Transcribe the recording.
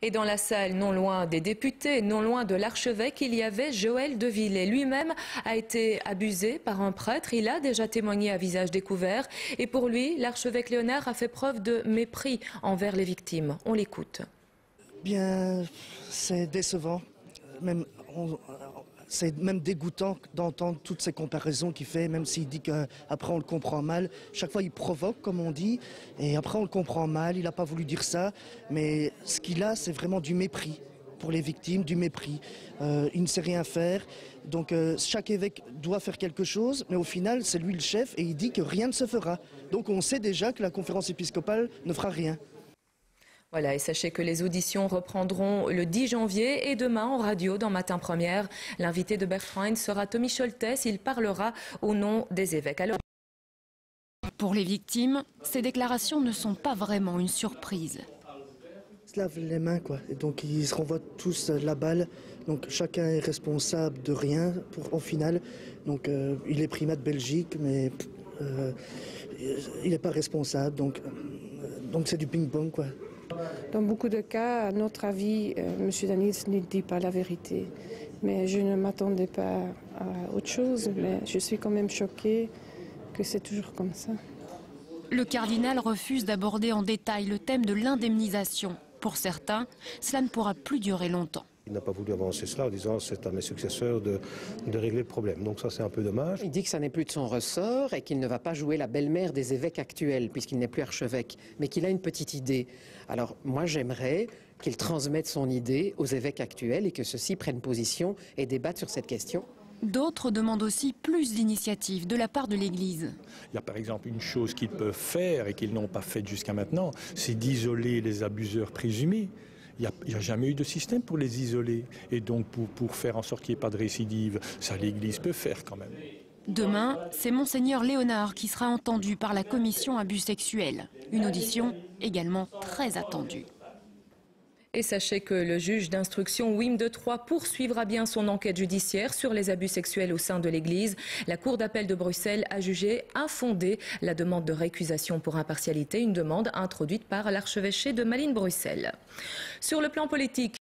Et dans la salle, non loin des députés, non loin de l'archevêque, il y avait Joël de Villers. Lui-même a été abusé par un prêtre. Il a déjà témoigné à visage découvert. Et pour lui, l'archevêque Léonard a fait preuve de mépris envers les victimes. On l'écoute. Bien, c'est décevant. C'est même dégoûtant d'entendre toutes ces comparaisons qu'il fait, même s'il dit qu'après on le comprend mal. Chaque fois il provoque, comme on dit, et après on le comprend mal, il n'a pas voulu dire ça. Mais ce qu'il a, c'est vraiment du mépris pour les victimes, du mépris. Il ne sait rien faire. Donc chaque évêque doit faire quelque chose, mais au final c'est lui le chef et il dit que rien ne se fera. Donc on sait déjà que la conférence épiscopale ne fera rien. Voilà, et sachez que les auditions reprendront le 10 janvier et demain en radio dans Matin Première. L'invité de Bertrand sera Tommy Scholtes. Il parlera au nom des évêques. Alors... Pour les victimes, ces déclarations ne sont pas vraiment une surprise. Ils se lavent les mains, quoi. Et donc ils se renvoient tous la balle. Donc chacun est responsable de rien au final. Donc il est primat de Belgique, mais il n'est pas responsable. Donc c'est du ping-pong, quoi. Dans beaucoup de cas, à notre avis, M. Daniels ne dit pas la vérité. Mais je ne m'attendais pas à autre chose, mais je suis quand même choquée que c'est toujours comme ça. Le cardinal refuse d'aborder en détail le thème de l'indemnisation. Pour certains, cela ne pourra plus durer longtemps. Il n'a pas voulu avancer cela en disant c'est à mes successeurs de régler le problème. Donc ça c'est un peu dommage. Il dit que ça n'est plus de son ressort et qu'il ne va pas jouer la belle-mère des évêques actuels puisqu'il n'est plus archevêque, mais qu'il a une petite idée. Alors moi j'aimerais qu'il transmette son idée aux évêques actuels et que ceux-ci prennent position et débattent sur cette question. D'autres demandent aussi plus d'initiatives de la part de l'Église. Il y a par exemple une chose qu'ils peuvent faire et qu'ils n'ont pas faite jusqu'à maintenant, c'est d'isoler les abuseurs présumés. Il n'y a jamais eu de système pour les isoler. Et donc pour faire en sorte qu'il n'y ait pas de récidive, ça l'Église peut faire quand même. Demain, c'est Monseigneur Léonard qui sera entendu par la commission abus sexuels. Une audition également très attendue. Et sachez que le juge d'instruction Wim de Troyes poursuivra bien son enquête judiciaire sur les abus sexuels au sein de l'Église. La Cour d'appel de Bruxelles a jugé infondée la demande de récusation pour impartialité, une demande introduite par l'archevêché de Malines-Bruxelles. Sur le plan politique,